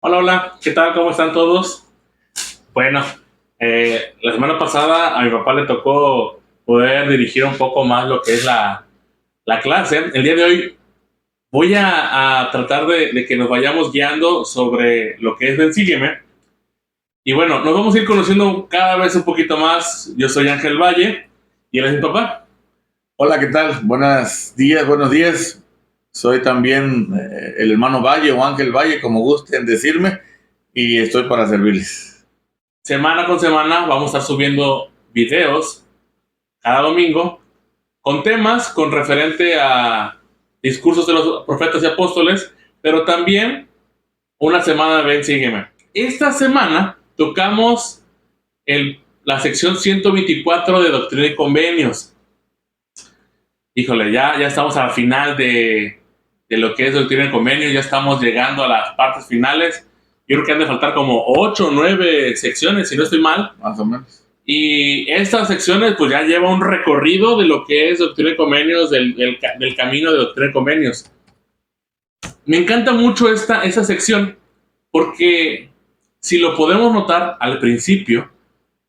Hola, hola, ¿qué tal? ¿Cómo están todos? Bueno, la semana pasada a mi papá le tocó poder dirigir un poco más lo que es la clase. El día de hoy voy a tratar de que nos vayamos guiando sobre lo que es Ven, Sígueme. Y bueno, nos vamos a ir conociendo cada vez un poquito más. Yo soy Ángel Valle y él es mi papá. Hola, ¿qué tal? Buenos días, buenos días. Soy también el hermano Valle o Ángel Valle, como gusten decirme, y estoy para servirles. Semana con semana vamos a estar subiendo videos cada domingo con temas con referente a discursos de los profetas y apóstoles, pero también una semana de Ven, Sígueme. Esta semana tocamos la sección 124 de Doctrina y Convenios. Híjole, ya estamos al final de lo que es Doctrina y Convenios, ya estamos llegando a las partes finales. Yo creo que han de faltar como 8 o 9 secciones, si no estoy mal. Más o menos. Y estas secciones pues ya lleva un recorrido de lo que es Doctrina y Convenios, del camino de Doctrina y Convenios. Me encanta mucho esta sección porque si lo podemos notar al principio,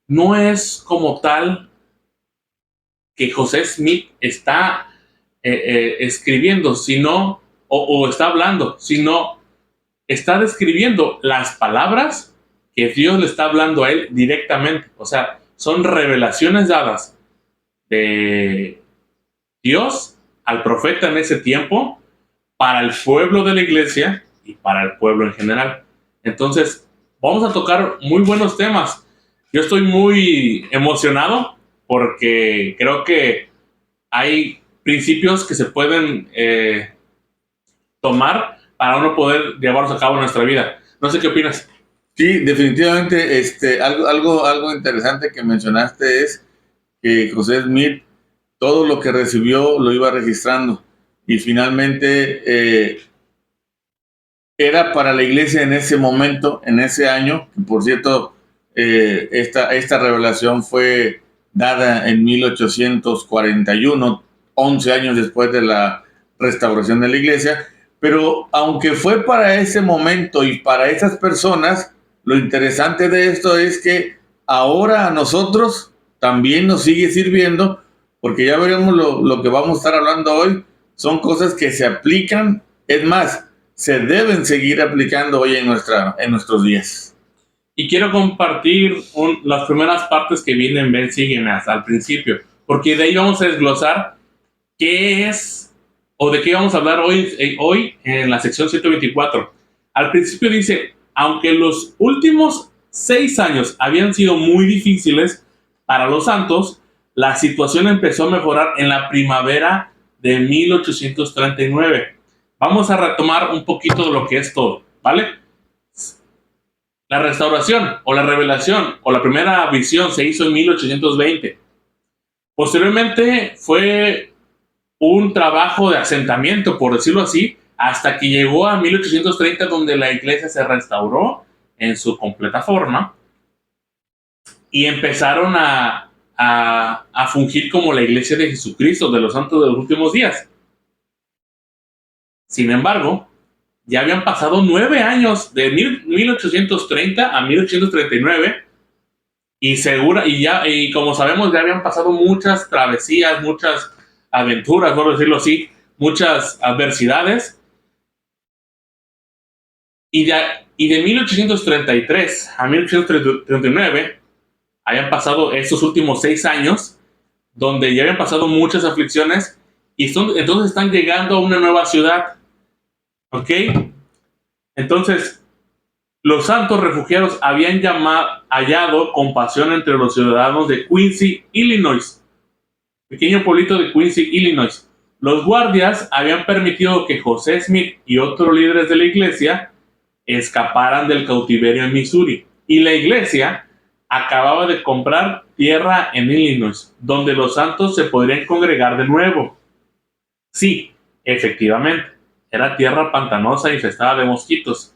no es como tal que José Smith está escribiendo, sino, o está hablando, sino está describiendo las palabras que Dios le está hablando a él directamente. O sea, son revelaciones dadas de Dios al profeta en ese tiempo para el pueblo de la iglesia y para el pueblo en general. Entonces, vamos a tocar muy buenos temas. Yo estoy muy emocionado porque creo que hay principios que se pueden tomar para uno poder llevarlos a cabo en nuestra vida. No sé qué opinas. Sí, definitivamente, algo interesante que mencionaste es que José Smith todo lo que recibió lo iba registrando y finalmente era para la iglesia en ese momento, en ese año, que por cierto, esta revelación fue dada en 1841, 11 años después de la restauración de la iglesia, pero aunque fue para ese momento y para esas personas, lo interesante de esto es que ahora a nosotros también nos sigue sirviendo, porque ya veremos lo que vamos a estar hablando hoy, son cosas que se aplican, es más, se deben seguir aplicando hoy en nuestros días. Y quiero compartir las primeras partes que vienen, ven, sígueme hasta al principio, porque de ahí vamos a desglosar qué es o de qué vamos a hablar hoy en la sección 124. Al principio dice, aunque los últimos 6 años habían sido muy difíciles para los santos, la situación empezó a mejorar en la primavera de 1839. Vamos a retomar un poquito de lo que es todo, ¿vale? La restauración o la revelación o la primera visión se hizo en 1820. Posteriormente fue un trabajo de asentamiento, por decirlo así, hasta que llegó a 1830, donde la iglesia se restauró en su completa forma y empezaron a fungir como la iglesia de Jesucristo, de los santos de los últimos días. Sin embargo, ya habían pasado 9 años, de 1830 a 1839, y como sabemos, ya habían pasado muchas travesías, muchas aventuras, por decirlo así, muchas adversidades. Y de 1833 a 1839 habían pasado estos últimos 6 años, donde ya habían pasado muchas aflicciones, entonces están llegando a una nueva ciudad. ¿Ok? Entonces, los santos refugiados habían hallado compasión entre los ciudadanos de Quincy, Illinois, pequeño pueblito de Quincy, Illinois. Los guardias habían permitido que José Smith y otros líderes de la iglesia escaparan del cautiverio en Missouri. Y la iglesia acababa de comprar tierra en Illinois, donde los santos se podrían congregar de nuevo. Sí, efectivamente, era tierra pantanosa infestada de mosquitos,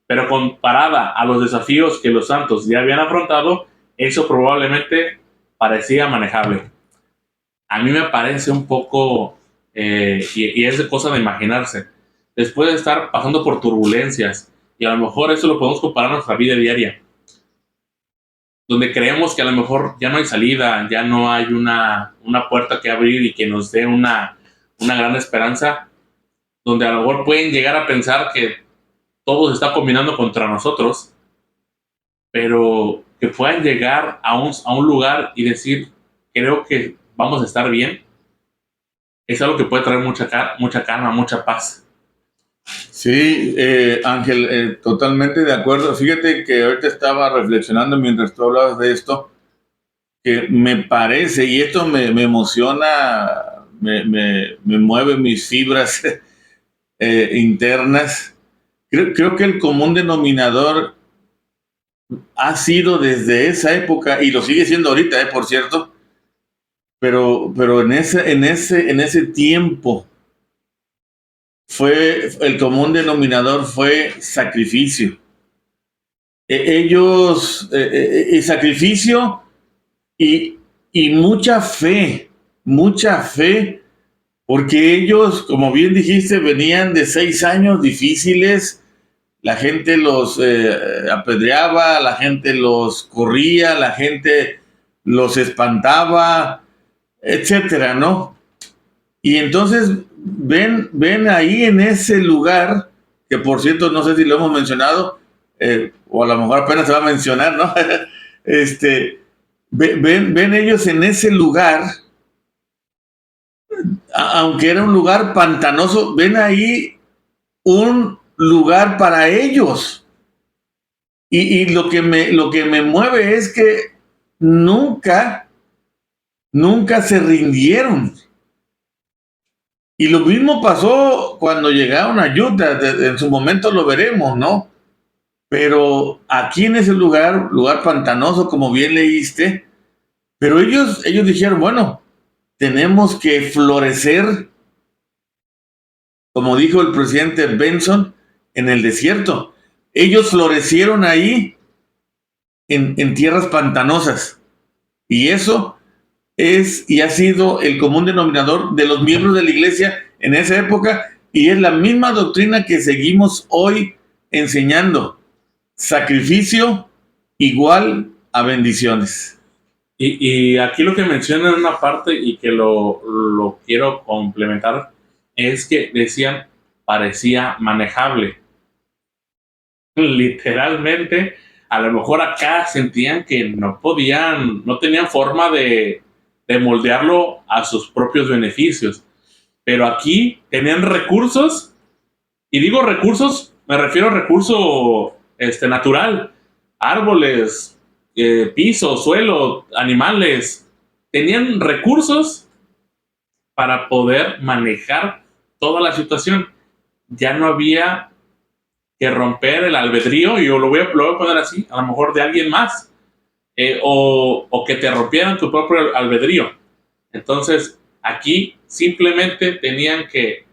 pero comparada a los desafíos que los santos ya habían afrontado, eso probablemente parecía manejable. A mí me parece un poco, y es de cosa de imaginarse, después de estar pasando por turbulencias Y a lo mejor eso lo podemos comparar a nuestra vida diaria, donde creemos que a lo mejor ya no hay salida, ya no hay una puerta que abrir y que nos dé una gran esperanza, donde a lo mejor pueden llegar a pensar que todo se está combinando contra nosotros, pero que puedan llegar a un lugar y decir, creo que vamos a estar bien, es algo que puede traer mucha calma, mucha paz. Sí, Ángel, totalmente de acuerdo. Fíjate que ahorita estaba reflexionando mientras tú hablabas de esto, que me parece, y esto me emociona, me mueve mis fibras internas. Creo que el común denominador ha sido desde esa época, y lo sigue siendo ahorita, por cierto, pero en ese tiempo el común denominador fue sacrificio. Ellos, sacrificio y, y mucha fe, porque ellos, como bien dijiste, venían de 6 años difíciles. La gente los apedreaba, la gente los corría, la gente los espantaba, etcétera, ¿no? Y entonces ven ahí en ese lugar, que por cierto, no sé si lo hemos mencionado, o a lo mejor apenas se va a mencionar, ¿no? este, ven ellos en ese lugar, aunque era un lugar pantanoso, ven ahí un lugar para ellos. Y lo que me mueve es que nunca, nunca se rindieron. Y lo mismo pasó cuando llegaron a Utah, en su momento lo veremos, ¿no? Pero aquí en ese lugar pantanoso, como bien leíste, pero ellos dijeron, bueno, tenemos que florecer, como dijo el presidente Benson, en el desierto. Ellos florecieron ahí en tierras pantanosas. Y eso es y ha sido el común denominador de los miembros de la iglesia en esa época, y es la misma doctrina que seguimos hoy enseñando. Sacrificio igual a bendiciones. Y aquí lo que menciona en una parte y que lo quiero complementar es que decían parecía manejable. Literalmente, a lo mejor acá sentían que no podían, no tenían forma de moldearlo a sus propios beneficios. Pero aquí tenían recursos, y digo recursos, me refiero a recurso natural, árboles, piso, suelo, animales. Tenían recursos para poder manejar toda la situación. Ya no había que romper el albedrío, y yo lo voy a poner así, a lo mejor de alguien más, o que te rompieran tu propio albedrío. Entonces, aquí simplemente tenían que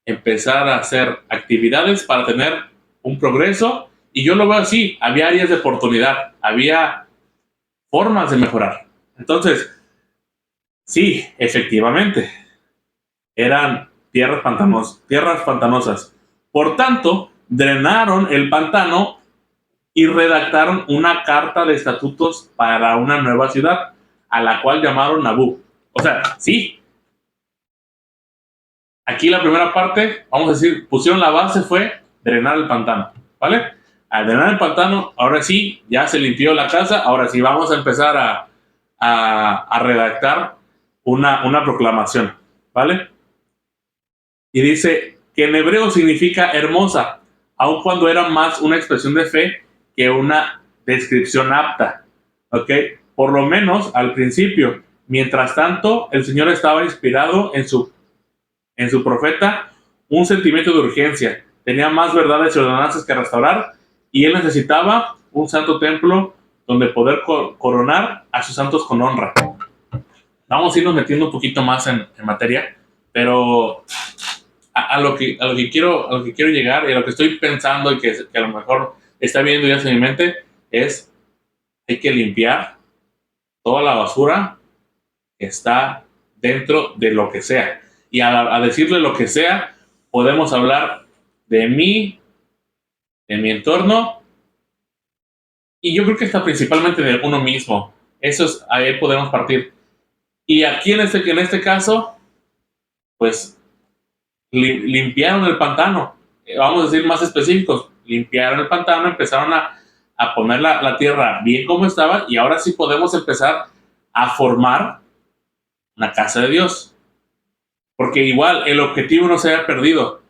empezar a hacer actividades para tener un progreso, y yo lo veo así, había áreas de oportunidad, había formas de mejorar. Entonces, sí, efectivamente, eran tierras pantanosas. Por tanto, drenaron el pantano y redactaron una carta de estatutos para una nueva ciudad, a la cual llamaron Nabú. O sea, sí, aquí la primera parte, vamos a decir, pusieron la base, fue drenar el pantano, ¿vale? Al drenar el pantano, ahora sí, ya se limpió la casa, ahora sí vamos a empezar a redactar una proclamación, ¿vale? Y dice que en hebreo significa hermosa, aun cuando era más una expresión de fe que una descripción apta, ¿ok? Por lo menos al principio. Mientras tanto, el Señor estaba inspirado en su profeta un sentimiento de urgencia. Tenía más verdades y ordenanzas que restaurar, y él necesitaba un santo templo donde poder coronar a sus santos con honra. Vamos a irnos metiendo un poquito más en materia, pero a lo que quiero llegar, y a lo que estoy pensando, y que a lo mejor está viendo ya en mi mente, es: hay que limpiar toda la basura que está dentro de lo que sea. Y a decirle lo que sea, podemos hablar de mí, en mi entorno, y yo creo que está principalmente de uno mismo. Eso es, ahí podemos partir. Y aquí en este caso, pues limpiaron el pantano. Vamos a decir más específicos, limpiaron el pantano, empezaron a poner la tierra bien como estaba, y ahora sí podemos empezar a formar una casa de Dios. Porque igual el objetivo no se haya perdido.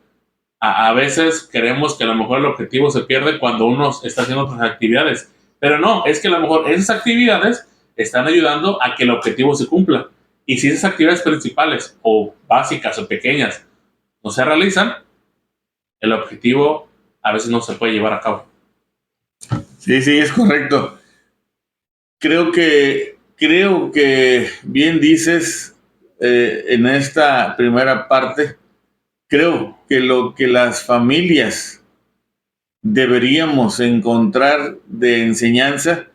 A veces creemos que a lo mejor el objetivo se pierde cuando uno está haciendo otras actividades. Pero no, es que a lo mejor esas actividades están ayudando a que el objetivo se cumpla. Y si esas actividades principales o básicas o pequeñas no se realizan, el objetivo a veces no se puede llevar a cabo. Sí, sí, es correcto. Creo que bien dices en esta primera parte. Creo que lo que las familias deberíamos encontrar de enseñanza,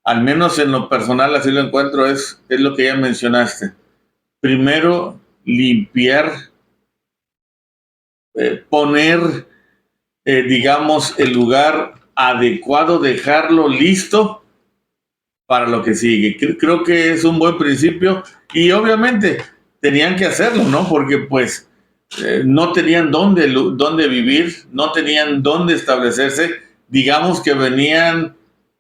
al menos en lo personal así lo encuentro, es lo que ya mencionaste. Primero, limpiar, poner, digamos, el lugar adecuado, dejarlo listo para lo que sigue. Creo que es un buen principio y obviamente tenían que hacerlo, ¿no? Porque pues no tenían dónde vivir, no tenían dónde establecerse. Digamos que venían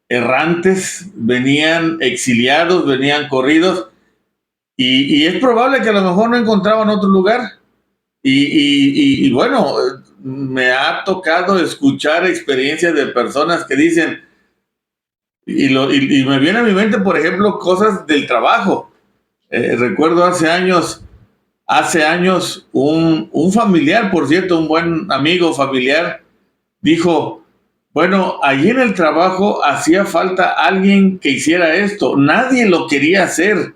errantes, venían exiliados, venían corridos y es probable que a lo mejor no encontraban otro lugar. Y bueno, me ha tocado escuchar experiencias de personas que dicen, y me viene a mi mente, por ejemplo, cosas del trabajo. Recuerdo hace años un familiar, por cierto, un buen amigo familiar, dijo, bueno, allí en el trabajo hacía falta alguien que hiciera esto. Nadie lo quería hacer.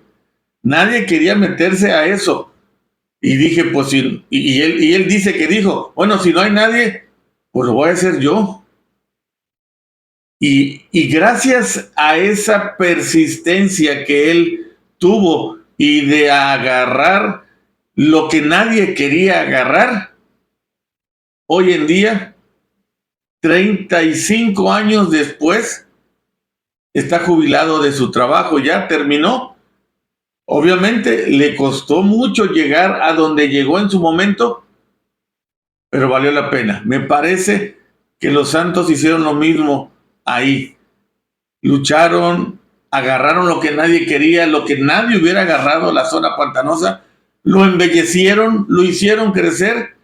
Nadie quería meterse a eso. Y dije, pues, y él dice que dijo, bueno, si no hay nadie, pues lo voy a hacer yo. Y gracias a esa persistencia que él tuvo y de agarrar lo que nadie quería agarrar, hoy en día, 35 años después, está jubilado de su trabajo, ya terminó. Obviamente le costó mucho llegar a donde llegó en su momento, pero valió la pena. Me parece que los santos hicieron lo mismo ahí. Lucharon, agarraron lo que nadie quería, lo que nadie hubiera agarrado, la zona pantanosa, lo embellecieron, lo hicieron crecer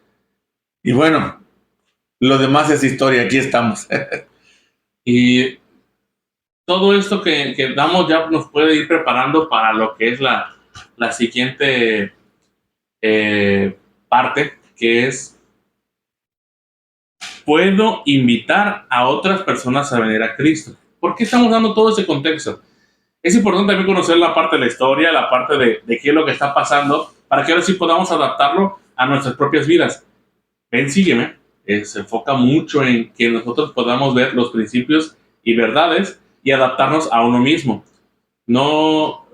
y bueno, lo demás es historia, aquí estamos. Y todo esto que damos ya nos puede ir preparando para lo que es la siguiente parte, que es, puedo invitar a otras personas a venir a Cristo. ¿Por qué estamos dando todo ese contexto? Es importante también conocer la parte de la historia, la parte de qué es lo que está pasando, para que ahora sí podamos adaptarlo a nuestras propias vidas. Ven, sígueme. Se enfoca mucho en que nosotros podamos ver los principios y verdades y adaptarnos a uno mismo. No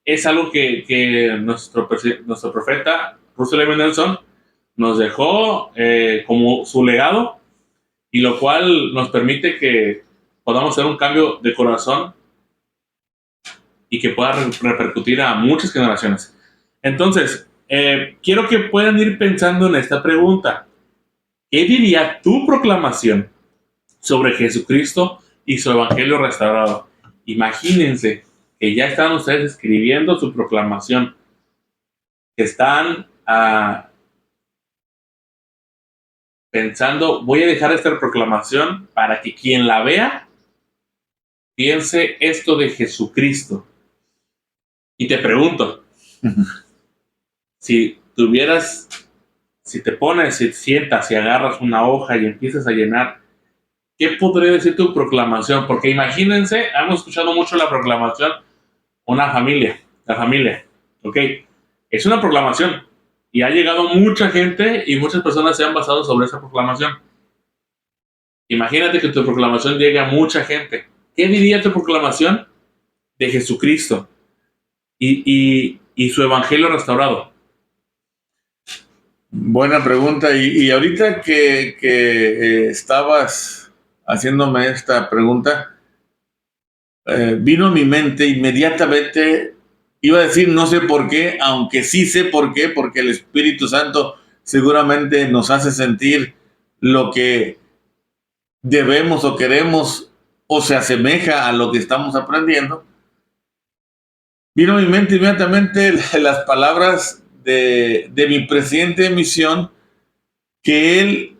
es algo que nuestro profeta, Russell M. Nelson, nos dejó como su legado, y lo cual nos permite que podamos hacer un cambio de corazón y que pueda repercutir a muchas generaciones. Entonces, quiero que puedan ir pensando en esta pregunta. ¿Qué diría tu proclamación sobre Jesucristo y su Evangelio restaurado? Imagínense que ya están ustedes escribiendo su proclamación, que están pensando, voy a dejar esta proclamación para que quien la vea piense esto de Jesucristo. Y te pregunto, si te pones, si te sientas y agarras una hoja y empiezas a llenar, ¿qué podría decir tu proclamación? Porque imagínense, hemos escuchado mucho la proclamación, la familia, ¿ok? Es una proclamación y ha llegado mucha gente y muchas personas se han basado sobre esa proclamación. Imagínate que tu proclamación llegue a mucha gente. ¿Qué diría tu proclamación de Jesucristo y su Evangelio restaurado? Buena pregunta. Y ahorita que estabas haciéndome esta pregunta, vino a mi mente inmediatamente, iba a decir no sé por qué, aunque sí sé por qué, porque el Espíritu Santo seguramente nos hace sentir lo que debemos o queremos o se asemeja a lo que estamos aprendiendo. Vino a mi mente inmediatamente las palabras de mi presidente de misión, que él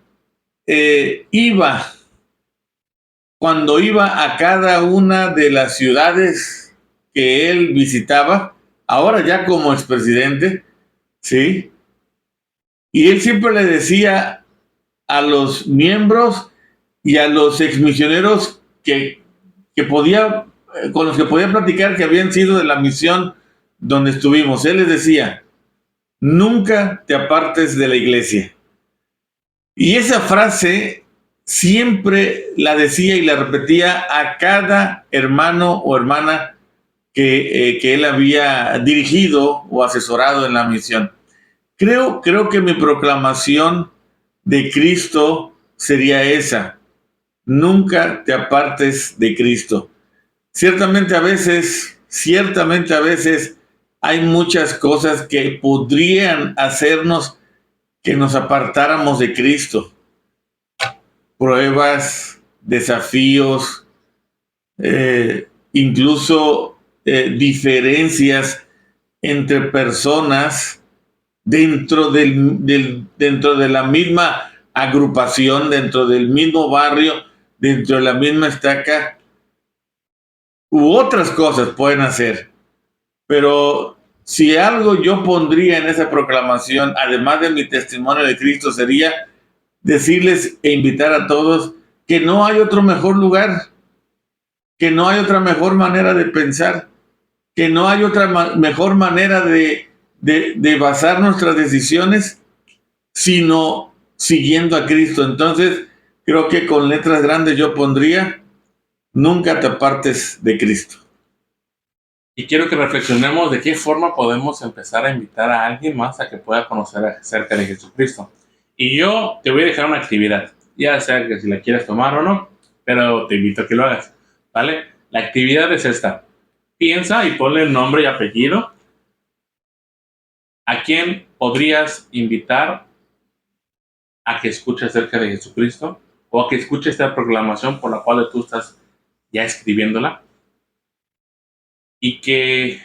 cuando iba a cada una de las ciudades que él visitaba, ahora ya como expresidente, ¿sí? Y él siempre le decía a los miembros y a los exmisioneros que podía, con los que podía platicar, que habían sido de la misión donde estuvimos, él les decía: nunca te apartes de la iglesia. Y esa frase siempre la decía y la repetía a cada hermano o hermana que él había dirigido o asesorado en la misión. Creo que mi proclamación de Cristo sería esa: nunca te apartes de Cristo. Ciertamente a veces hay muchas cosas que podrían hacernos que nos apartáramos de Cristo. Pruebas, desafíos, incluso diferencias entre personas dentro de la misma agrupación, dentro del mismo barrio, dentro de la misma estaca, u otras cosas pueden hacer. Pero si algo yo pondría en esa proclamación, además de mi testimonio de Cristo, sería decirles e invitar a todos que no hay otro mejor lugar, que no hay otra mejor manera de pensar, que no hay otra mejor manera de basar nuestras decisiones, sino siguiendo a Cristo. Entonces, creo que con letras grandes yo pondría: nunca te apartes de Cristo. Y quiero que reflexionemos de qué forma podemos empezar a invitar a alguien más a que pueda conocer acerca de Jesucristo. Y yo te voy a dejar una actividad, ya sea que si la quieres tomar o no, pero te invito a que lo hagas, ¿vale? La actividad es esta. Piensa y ponle el nombre y apellido a quién podrías invitar a que escuche acerca de Jesucristo o a que escuche esta proclamación por la cual tú estás ya escribiéndola, y que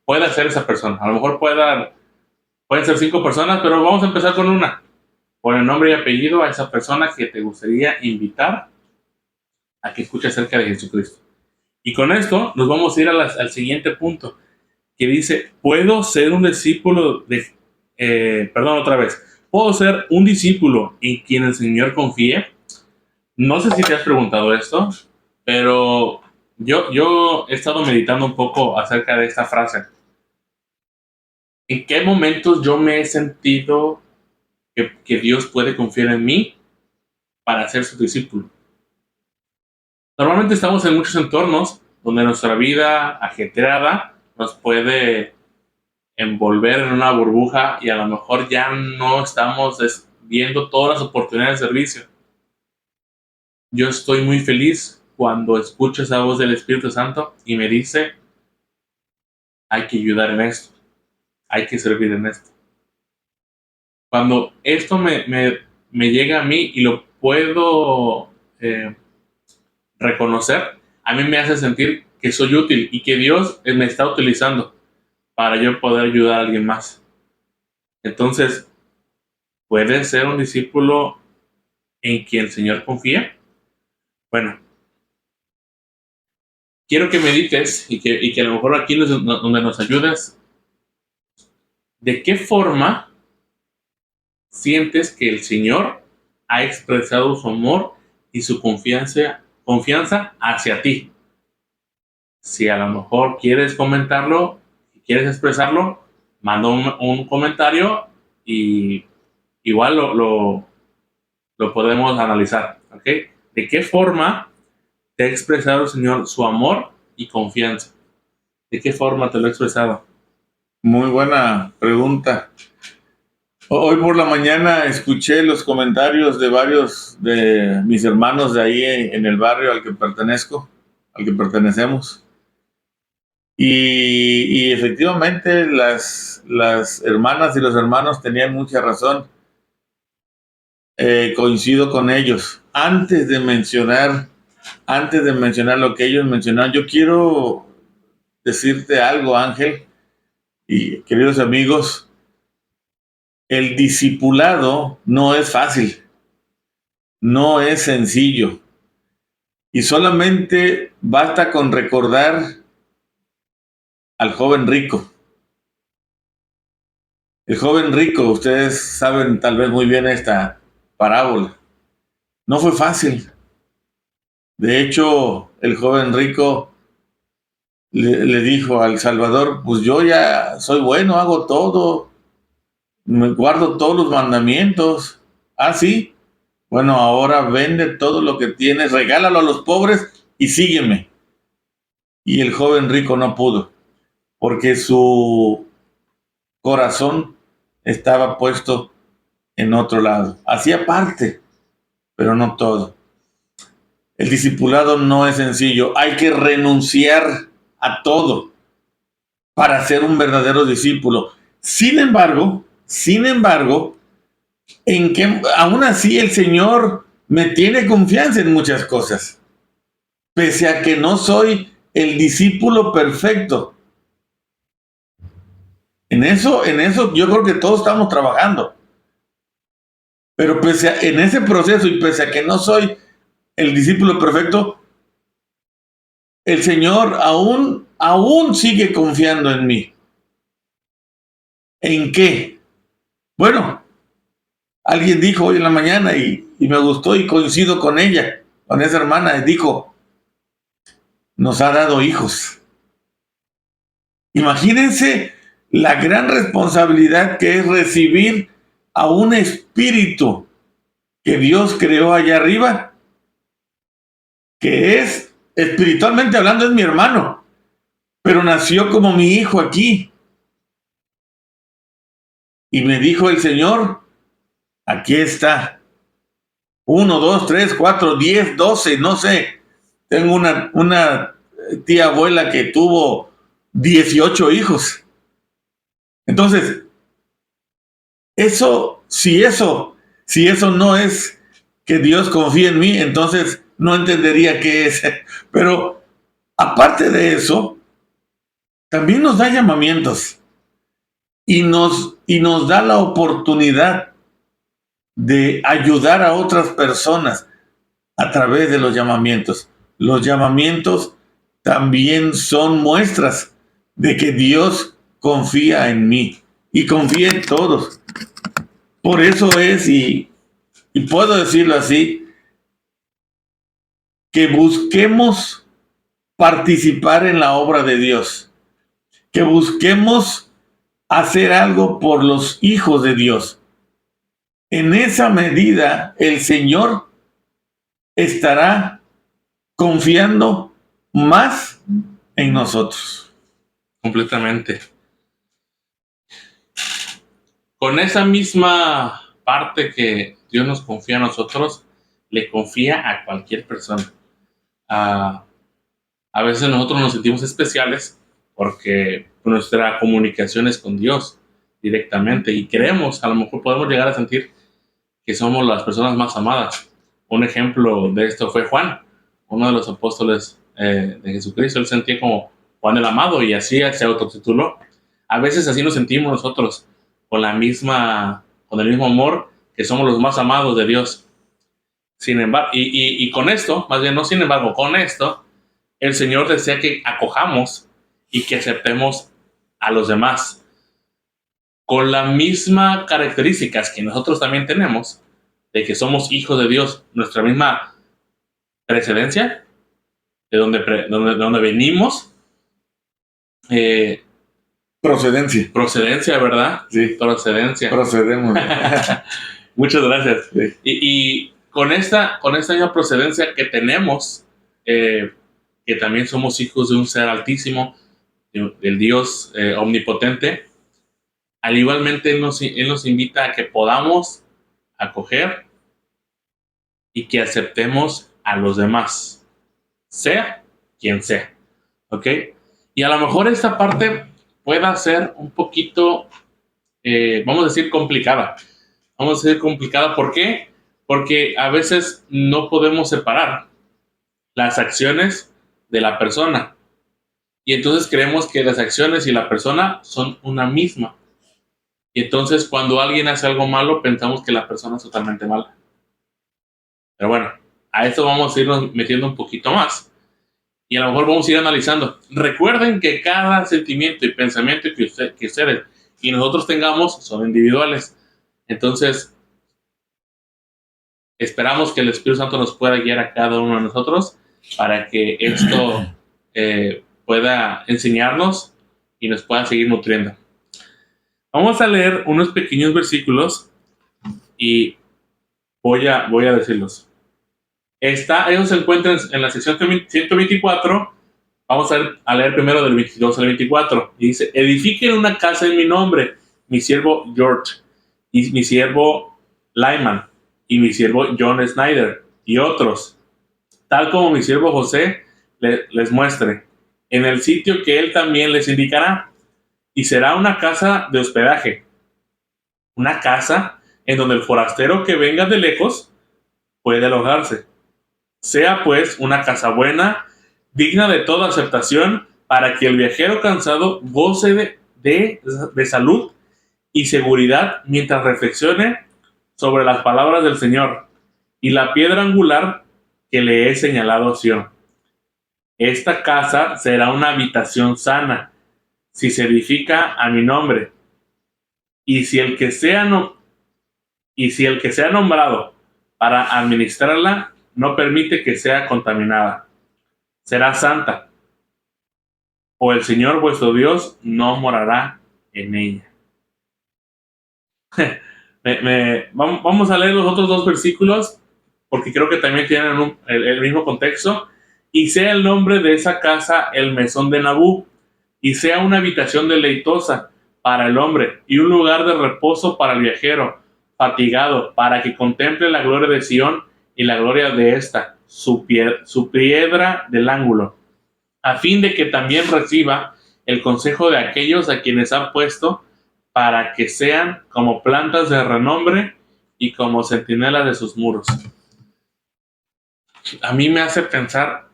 pueda ser esa persona. A lo mejor pueden ser 5 personas, pero vamos a empezar con una. Pon el nombre y apellido a esa persona que te gustaría invitar a que escuche acerca de Jesucristo. Y con esto nos vamos a ir al siguiente punto, que dice: ¿puedo ser un discípulo ¿puedo ser un discípulo en quien el Señor confíe? No sé si te has preguntado esto, pero yo he estado meditando un poco acerca de esta frase. ¿En qué momentos yo me he sentido que Dios puede confiar en mí para ser su discípulo? Normalmente estamos en muchos entornos donde nuestra vida ajetreada nos puede envolver en una burbuja y a lo mejor ya no estamos viendo todas las oportunidades de servicio. Yo estoy muy feliz cuando escucho esa voz del Espíritu Santo y me dice: hay que ayudar en esto, hay que servir en esto. Cuando esto me llega a mí y lo puedo reconocer, a mí me hace sentir que soy útil y que Dios me está utilizando para yo poder ayudar a alguien más. Entonces, ¿puedes ser un discípulo en quien el Señor confía? Bueno, quiero que medites y que a lo mejor aquí donde nos ayudes, ¿de qué forma sientes que el Señor ha expresado su amor y su confianza hacia ti? Si a lo mejor quieres comentarlo, quieres expresarlo, manda un comentario y igual lo podemos analizar, ¿ok? ¿De qué forma te ha expresado el Señor su amor y confianza? ¿De qué forma te lo ha expresado? Muy buena pregunta. Hoy por la mañana escuché los comentarios de varios de mis hermanos de ahí en el barrio al que pertenezco, al que pertenecemos. Y efectivamente las hermanas y los hermanos tenían mucha razón. Coincido con ellos. Antes de mencionar lo que ellos mencionaron, yo quiero decirte algo, Ángel, y queridos amigos, el discipulado no es fácil, no es sencillo. Y solamente basta con recordar al joven rico. El joven rico, ustedes saben tal vez muy bien esta parábola. No fue fácil. De hecho, el joven rico le dijo al Salvador, pues yo ya soy bueno, hago todo, me guardo todos los mandamientos. Ah, sí. Bueno, ahora vende todo lo que tienes, regálalo a los pobres y sígueme. Y el joven rico no pudo, porque su corazón estaba puesto en otro lado. Hacía parte, pero no todo. El discipulado no es sencillo. Hay que renunciar a todo para ser un verdadero discípulo. Sin embargo, en que aún así el Señor me tiene confianza en muchas cosas, pese a que no soy el discípulo perfecto. En eso yo creo que todos estamos trabajando. Pero en ese proceso y pese a que no soy el discípulo perfecto, el Señor aún sigue confiando en mí. ¿En qué? Bueno, alguien dijo hoy en la mañana y me gustó y coincido con ella, con esa hermana, dijo, nos ha dado hijos. Imagínense la gran responsabilidad que es recibir a un espíritu que Dios creó allá arriba, que es, espiritualmente hablando, es mi hermano, pero nació como mi hijo aquí. Y me dijo el Señor, aquí está. 1, 2, 3, 4, 10, 12, no sé. Tengo una tía abuela que tuvo 18 hijos. Entonces, si eso no es que Dios confía en mí, entonces no entendería qué es. Pero aparte de eso, también nos da llamamientos y nos da la oportunidad de ayudar a otras personas a través de los llamamientos. Los llamamientos también son muestras de que Dios confía en mí y confía en todos. Por eso es, y puedo decirlo así, que busquemos participar en la obra de Dios, que busquemos hacer algo por los hijos de Dios. En esa medida, el Señor estará confiando más en nosotros. Completamente. Con esa misma parte que Dios nos confía a nosotros, le confía a cualquier persona. A veces nosotros nos sentimos especiales porque nuestra comunicación es con Dios directamente y creemos, a lo mejor podemos llegar a sentir que somos las personas más amadas. Un ejemplo de esto fue Juan, uno de los apóstoles de Jesucristo. Él sentía como Juan el amado y así se autotituló. A veces así nos sentimos nosotros, con el mismo amor, que somos los más amados de Dios. Sin embargo, y con esto, más bien no sin embargo, con esto, el Señor desea que acojamos y que aceptemos a los demás con las mismas características que nosotros también tenemos, de que somos hijos de Dios, nuestra misma precedencia, de donde venimos, Procedencia, ¿verdad? Sí. Procedencia. Procedemos. Muchas gracias. Sí. Y con esta misma procedencia que tenemos, que también somos hijos de un ser altísimo, del Dios omnipotente, al igualmente Él nos invita a que podamos acoger y que aceptemos a los demás, sea quien sea, ¿ok? Y a lo mejor esta parte pueda ser un poquito, vamos a decir, complicada. Vamos a decir complicada, ¿por qué? Porque a veces no podemos separar las acciones de la persona. Y entonces creemos que las acciones y la persona son una misma. Y entonces cuando alguien hace algo malo, pensamos que la persona es totalmente mala. Pero bueno, a esto vamos a irnos metiendo un poquito más. Y a lo mejor vamos a ir analizando. Recuerden que cada sentimiento y pensamiento que ustedes y nosotros tengamos son individuales. Entonces, esperamos que el Espíritu Santo nos pueda guiar a cada uno de nosotros para que esto pueda enseñarnos y nos pueda seguir nutriendo. Vamos a leer unos pequeños versículos y voy a decirlos. Ellos se encuentran en la sección 124. Vamos a leer primero del 22 al 24. Y dice: edifiquen una casa en mi nombre, mi siervo George, y mi siervo Lyman, y mi siervo John Snyder, y otros, tal como mi siervo José les muestre, en el sitio que él también les indicará. Y será una casa de hospedaje, una casa en donde el forastero que venga de lejos puede alojarse. Sea pues una casa buena, digna de toda aceptación, para que el viajero cansado goce de salud y seguridad mientras reflexione sobre las palabras del Señor y la piedra angular que le he señalado a Sion. Esta casa será una habitación sana, si se edifica a mi nombre, y si el que sea nombrado para administrarla no permite que sea contaminada, será santa, o el Señor vuestro Dios no morará en ella. Vamos a leer los otros dos versículos porque creo que también tienen el mismo contexto. Y sea el nombre de esa casa el mesón de Nabú, y sea una habitación deleitosa para el hombre y un lugar de reposo para el viajero fatigado, para que contemple la gloria de Sión y la gloria de esta, su piedra del ángulo, a fin de que también reciba el consejo de aquellos a quienes ha puesto, para que sean como plantas de renombre y como centinelas de sus muros. A mí me hace pensar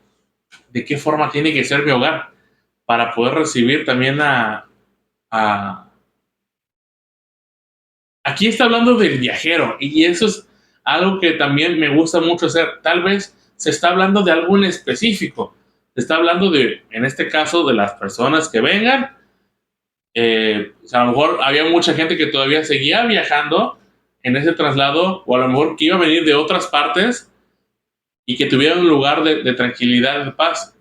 de qué forma tiene que ser mi hogar para poder recibir también Aquí está hablando del viajero, y eso es algo que también me gusta mucho hacer. Tal vez se está hablando de algo en específico. Se está hablando de, en este caso, de las personas que vengan. A lo mejor había mucha gente que todavía seguía viajando en ese traslado, o a lo mejor que iba a venir de otras partes y que tuvieran un lugar de tranquilidad, de paz.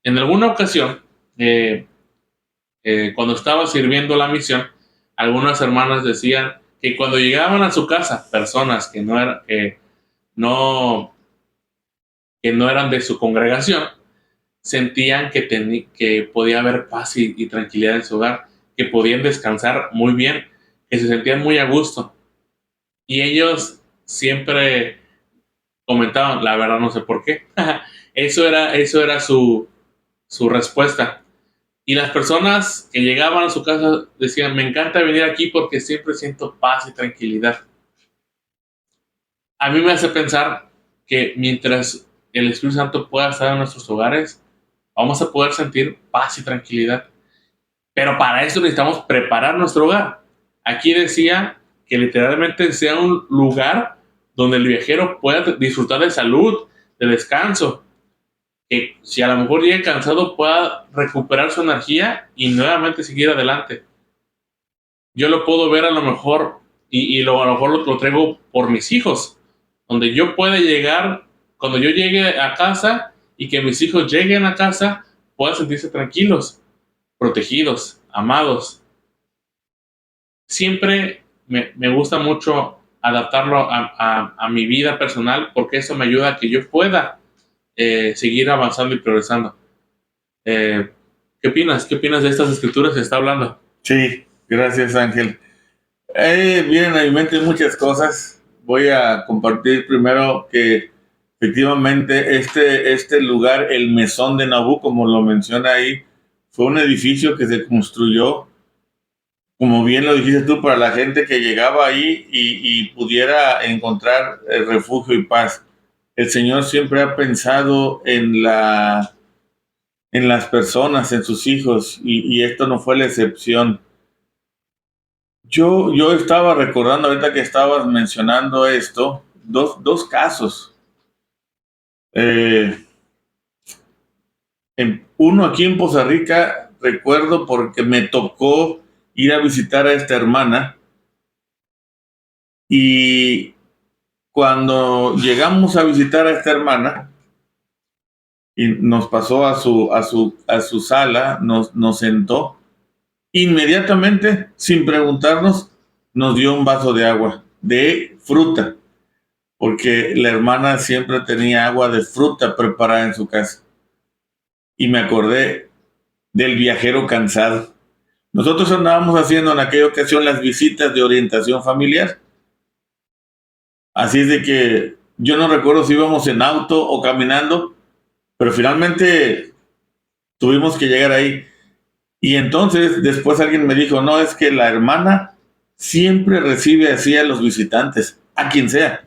En alguna ocasión, cuando estaba sirviendo la misión, algunas hermanas decían que cuando llegaban a su casa personas que no eran de su congregación, sentían que podía haber paz y tranquilidad en su hogar, que podían descansar muy bien, que se sentían muy a gusto. Y ellos siempre comentaban, la verdad no sé por qué. Eso era su respuesta. Y las personas que llegaban a su casa decían: me encanta venir aquí porque siempre siento paz y tranquilidad. A mí me hace pensar que mientras el Espíritu Santo pueda estar en nuestros hogares, vamos a poder sentir paz y tranquilidad. Pero para eso necesitamos preparar nuestro hogar. Aquí decía que literalmente sea un lugar donde el viajero pueda disfrutar de salud, de descanso, que si a lo mejor llega cansado pueda recuperar su energía y nuevamente seguir adelante. Yo lo puedo ver a lo mejor, a lo mejor lo traigo por mis hijos, donde yo pueda llegar, cuando yo llegue a casa y que mis hijos lleguen a casa, puedan sentirse tranquilos, protegidos, amados. Siempre me gusta mucho adaptarlo a mi vida personal, porque eso me ayuda a que yo pueda seguir avanzando y progresando. ¿Qué opinas? ¿Qué opinas de estas escrituras que está hablando? Sí, Gracias, Ángel. Vienen a mi mente muchas cosas. Voy a compartir primero que efectivamente este lugar, el Mesón de Nabú, como lo menciona ahí, fue un edificio que se construyó, como bien lo dijiste tú, para la gente que llegaba ahí y pudiera encontrar refugio y paz. El Señor siempre ha pensado en las personas, en sus hijos, y esto no fue la excepción. Yo estaba recordando ahorita que estabas mencionando esto, dos casos. Eh, Uno aquí en Poza Rica, recuerdo porque me tocó ir a visitar a esta hermana y cuando llegamos a visitar a esta hermana y nos pasó a su sala, nos sentó, inmediatamente, sin preguntarnos, nos dio un vaso de agua, de fruta, porque la hermana siempre tenía agua de fruta preparada en su casa. Y me acordé del viajero cansado. Nosotros andábamos haciendo en aquella ocasión las visitas de orientación familiar. Así es de que yo no recuerdo si íbamos en auto o caminando, pero finalmente tuvimos que llegar ahí. Y entonces después alguien me dijo, no, es que la hermana siempre recibe así a los visitantes, a quien sea,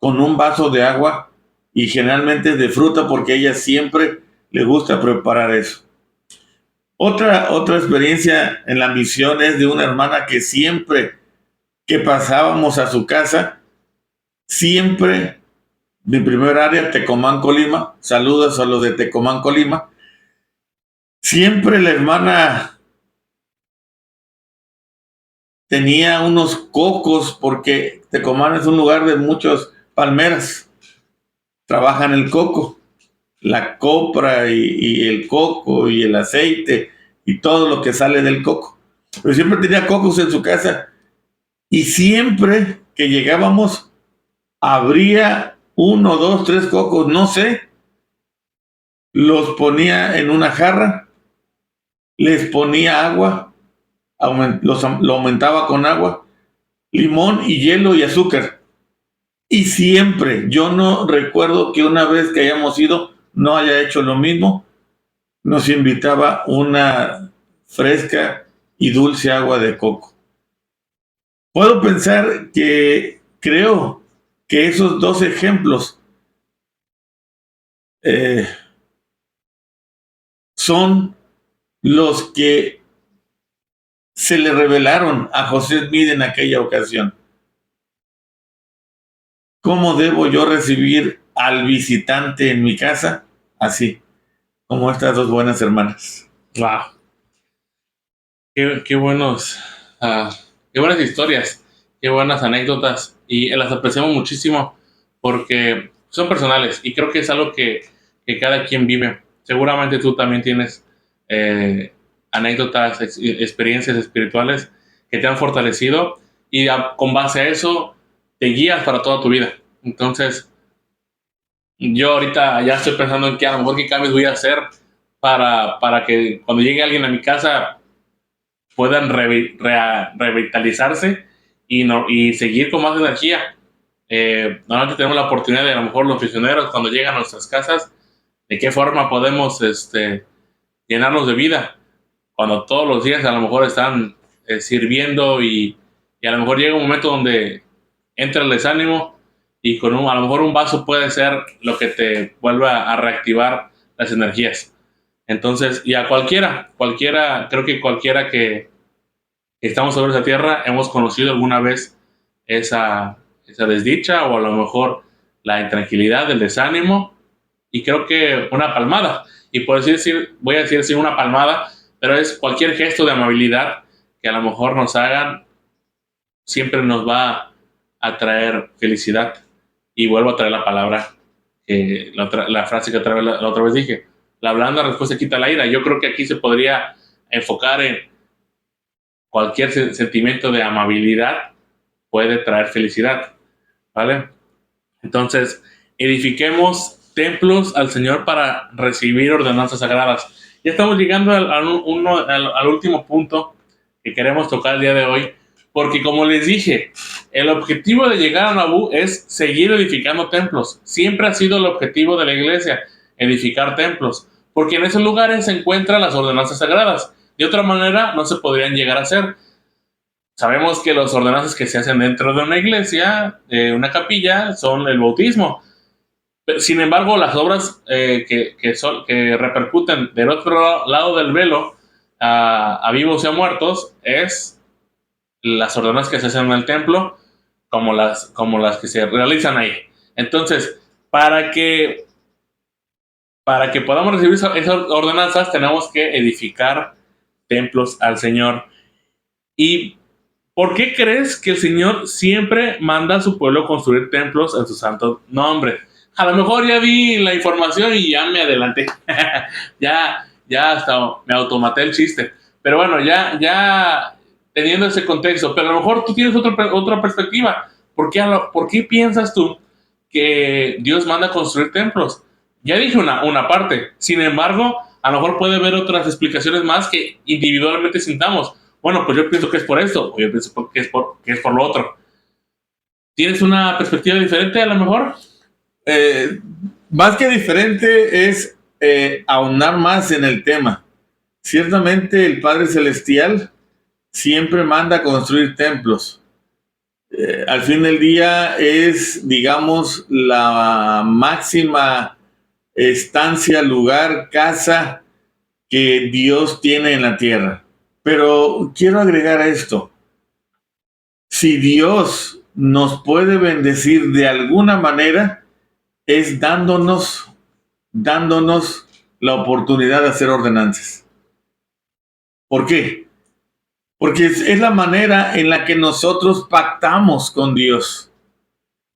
con un vaso de agua y generalmente de fruta porque ella siempre le gusta preparar eso. Otra experiencia en la misión es de una hermana que siempre que pasábamos a su casa, siempre, mi primer área, Tecomán, Colima, saludos a los de Tecomán, Colima, siempre la hermana tenía unos cocos porque Tecomán es un lugar de muchas palmeras, trabajan el coco, la copra y el coco y el aceite y todo lo que sale del coco. Pero siempre tenía cocos en su casa y siempre que llegábamos abría uno, dos, tres cocos, no sé, los ponía en una jarra, les ponía agua, lo aumentaba con agua, limón y hielo y azúcar. Y siempre, yo no recuerdo que una vez que hayamos ido no haya hecho lo mismo, nos invitaba una fresca y dulce agua de coco. Puedo pensar que creo que esos dos ejemplos eh, son los que se le revelaron a José Smith en aquella ocasión. ¿Cómo debo yo recibir al visitante en mi casa? Así, como estas dos buenas hermanas. Wow, qué buenos, qué buenas historias, qué buenas anécdotas y las apreciamos muchísimo porque son personales y creo que es algo que cada quien vive. Seguramente tú también tienes anécdotas, experiencias espirituales que te han fortalecido y con base a eso te guías para toda tu vida. Entonces, yo ahorita ya estoy pensando en que a lo mejor qué cambios voy a hacer para que cuando llegue alguien a mi casa puedan revitalizarse y seguir con más energía. Normalmente tenemos la oportunidad de a lo mejor los misioneros cuando llegan a nuestras casas, de qué forma podemos llenarlos de vida, cuando todos los días a lo mejor están sirviendo y a lo mejor llega un momento donde entra el desánimo y a lo mejor un vaso puede ser lo que te vuelva a reactivar las energías. Entonces, y a creo que cualquiera que estamos sobre esa tierra hemos conocido alguna vez esa desdicha o a lo mejor la intranquilidad, el desánimo y creo que una palmada. Y por decir, voy a decir sí, una palmada, pero es cualquier gesto de amabilidad que a lo mejor nos hagan, siempre nos va a traer felicidad. Y vuelvo a traer la palabra, la frase que la otra vez dije, la blanda respuesta quita la ira. Yo creo que aquí se podría enfocar en cualquier sentimiento de amabilidad puede traer felicidad, ¿vale? Entonces, edifiquemos templos al Señor para recibir ordenanzas sagradas. Ya estamos llegando al último punto, que queremos tocar el día de hoy, porque como les dije, el objetivo de llegar a Nauvoo es seguir edificando templos. Siempre ha sido el objetivo de la iglesia, edificar templos, porque en esos lugares se encuentran las ordenanzas sagradas. De otra manera, no se podrían llegar a hacer. Sabemos que las ordenanzas que se hacen dentro de una iglesia, de una capilla, son el bautismo. Sin embargo, las obras que repercuten del otro lado del velo a vivos y a muertos es las ordenanzas que se hacen en el templo, como las que se realizan ahí. Entonces, para que podamos recibir esas ordenanzas, tenemos que edificar templos al Señor. ¿Y por qué crees que el Señor siempre manda a su pueblo construir templos en su santo nombre? A lo mejor ya vi la información y ya me adelanté. ya hasta me automaté el chiste. Pero bueno, ya teniendo ese contexto. Pero a lo mejor tú tienes otra perspectiva. ¿Por qué piensas tú que Dios manda a construir templos? Ya dije una parte. Sin embargo, a lo mejor puede haber otras explicaciones más que individualmente sintamos. Bueno, pues yo pienso que es por esto, o yo pienso que es por lo otro. ¿Tienes una perspectiva diferente a lo mejor? Más que diferente es ahondar más en el tema. Ciertamente el Padre Celestial siempre manda a construir templos. Al fin del día es, digamos, la máxima estancia, lugar, casa que Dios tiene en la tierra. Pero quiero agregar esto. Si Dios nos puede bendecir de alguna manera, es dándonos la oportunidad de hacer ordenanzas. ¿Por qué? Porque es la manera en la que nosotros pactamos con Dios.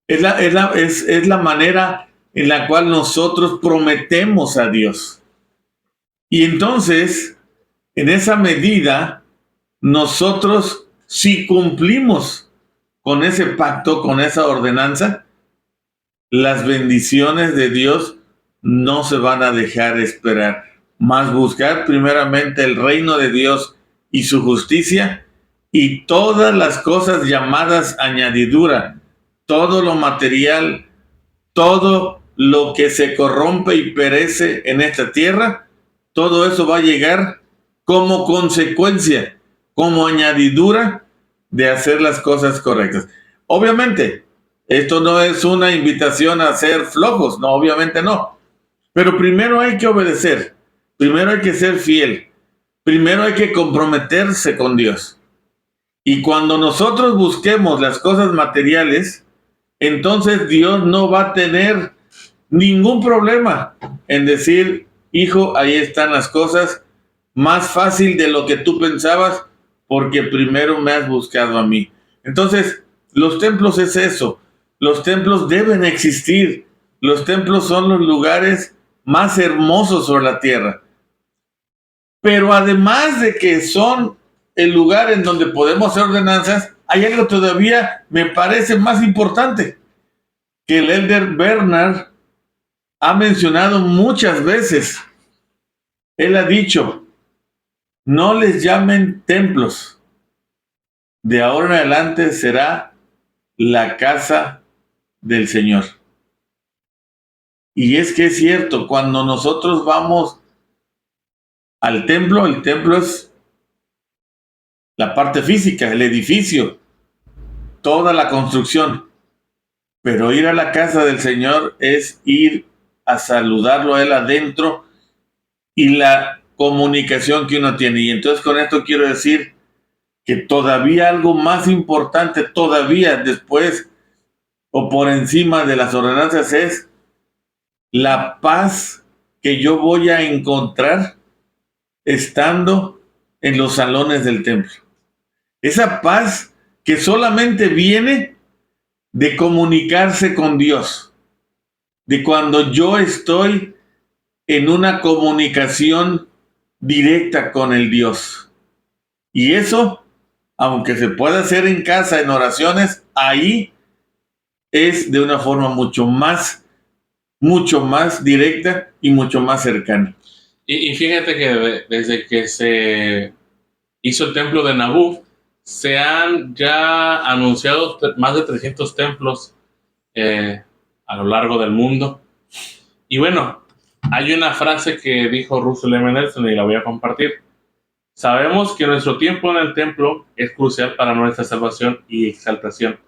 Es la manera en la cual nosotros prometemos a Dios. Y entonces, en esa medida, nosotros, si cumplimos con ese pacto, con esa ordenanza, las bendiciones de Dios no se van a dejar esperar. Más buscar primeramente el reino de Dios y su justicia, y todas las cosas llamadas añadidura, todo lo material, todo lo que se corrompe y perece en esta tierra, todo eso va a llegar como consecuencia, como añadidura de hacer las cosas correctas. Obviamente, esto no es una invitación a ser flojos, no, obviamente no. Pero primero hay que obedecer, primero hay que ser fiel, primero hay que comprometerse con Dios. Y cuando nosotros busquemos las cosas materiales, entonces Dios no va a tener ningún problema en decir, hijo, ahí están las cosas, más fácil de lo que tú pensabas, porque primero me has buscado a mí. Entonces, los templos es eso. Los templos deben existir. Los templos son los lugares más hermosos sobre la tierra. Pero además de que son el lugar en donde podemos hacer ordenanzas, hay algo todavía me parece más importante, que el Elder Bernard ha mencionado muchas veces. Él ha dicho, no les llamen templos. De ahora en adelante será la casa del Señor. Y es que es cierto, cuando nosotros vamos al templo, el templo es la parte física, el edificio, toda la construcción. Pero ir a la casa del Señor es ir a saludarlo a Él adentro y la comunicación que uno tiene. Y entonces con esto quiero decir que todavía algo más importante, todavía después o por encima de las ordenanzas, es la paz que yo voy a encontrar estando en los salones del templo. Esa paz que solamente viene de comunicarse con Dios, de cuando yo estoy en una comunicación directa con el Dios. Y eso, aunque se pueda hacer en casa, en oraciones, ahí es de una forma mucho más directa y mucho más cercana. Y fíjate que desde que se hizo el templo de Nabú, se han ya anunciado más de 300 templos a lo largo del mundo. Y bueno, hay una frase que dijo Russell M. Nelson y la voy a compartir. Sabemos que nuestro tiempo en el templo es crucial para nuestra salvación y exaltación,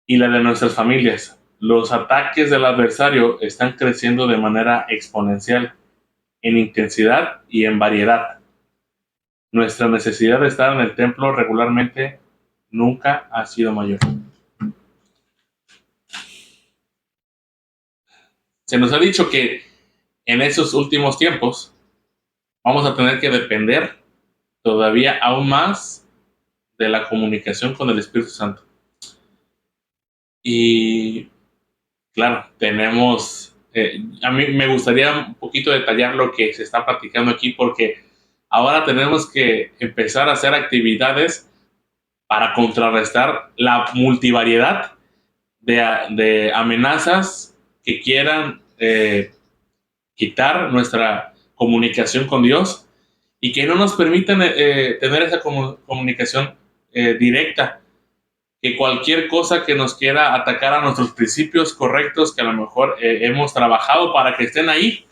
y la de nuestras familias. Los ataques del adversario están creciendo de manera exponencial, en intensidad y en variedad. Nuestra necesidad de estar en el templo regularmente nunca ha sido mayor. Se nos ha dicho que en esos últimos tiempos vamos a tener que depender todavía aún más de la comunicación con el Espíritu Santo. Y claro, tenemos, a mí me gustaría un poquito detallar lo que se está platicando aquí, porque ahora tenemos que empezar a hacer actividades para contrarrestar la multivariedad de amenazas que quieran quitar nuestra comunicación con Dios y que no nos permitan tener esa comunicación directa, que cualquier cosa que nos quiera atacar a nuestros principios correctos, que a lo mejor hemos trabajado para que estén ahí,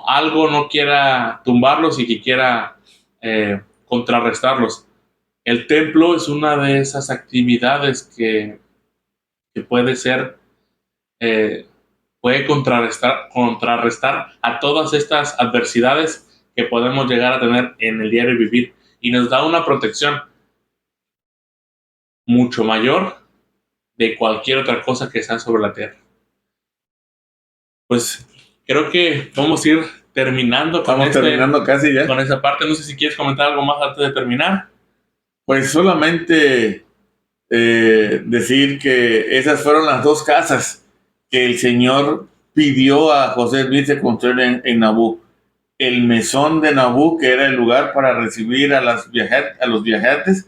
algo no quiera tumbarlos y que quiera contrarrestarlos. El templo es una de esas actividades que puede ser, puede contrarrestar a todas estas adversidades que podemos llegar a tener en el diario vivir, y nos da una protección mucho mayor de cualquier otra cosa que sea sobre la tierra. Pues creo que vamos a ir terminando terminando casi ya. Con esa parte. No sé si quieres comentar algo más antes de terminar. Pues solamente decir que esas fueron las dos casas que el Señor pidió a José Smith de construir en Nabú. El mesón de Nabú, que era el lugar para recibir a los viajantes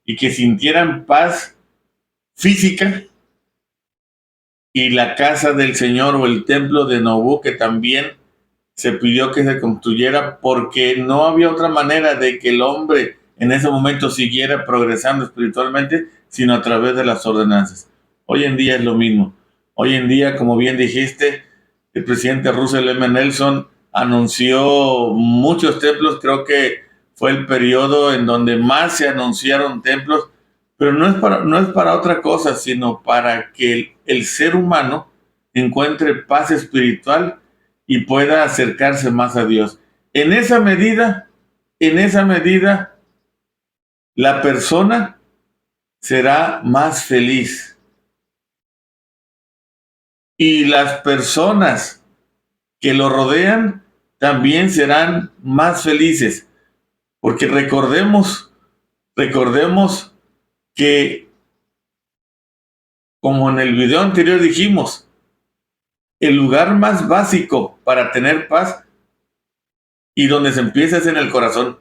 y que sintieran paz física, y la casa del Señor o el templo de Nabú, que también se pidió que se construyera porque no había otra manera de que el hombre en ese momento siguiera progresando espiritualmente sino a través de las ordenanzas. Hoy en día es lo mismo. Hoy en día, como bien dijiste, el presidente Russell M. Nelson anunció muchos templos. Creo que fue el periodo en donde más se anunciaron templos, pero no es para otra cosa, sino para que el ser humano encuentre paz espiritual y pueda acercarse más a Dios. En esa medida, la persona será más feliz. Y las personas que lo rodean también serán más felices. Porque recordemos que, como en el video anterior dijimos, el lugar más básico para tener paz y donde se empieza es en el corazón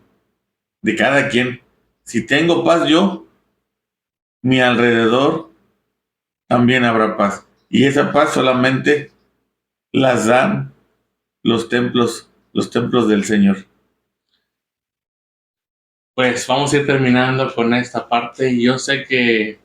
de cada quien. Si tengo paz yo, mi alrededor también habrá paz. Y esa paz solamente las dan los templos del Señor. Pues vamos a ir terminando con esta parte, y yo sé que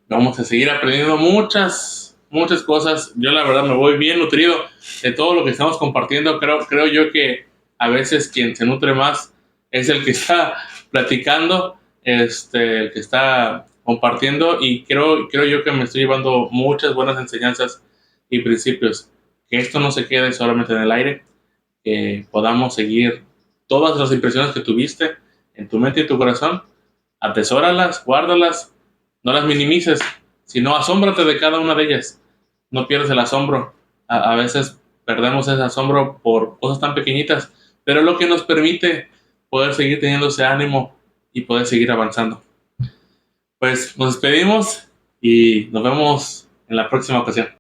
vamos a seguir aprendiendo muchas cosas. Yo la verdad me voy bien nutrido de todo lo que estamos compartiendo. Creo yo que a veces quien se nutre más es el que está platicando, el que está compartiendo, y creo yo que me estoy llevando muchas buenas enseñanzas y principios. Que esto no se quede solamente en el aire, que podamos seguir todas las impresiones que tuviste en tu mente y tu corazón. Atesóralas, guárdalas, no las minimices, sino asómbrate de cada una de ellas. No pierdas el asombro. A veces perdemos ese asombro por cosas tan pequeñitas, pero es lo que nos permite poder seguir teniendo ese ánimo y poder seguir avanzando. Pues nos despedimos y nos vemos en la próxima ocasión.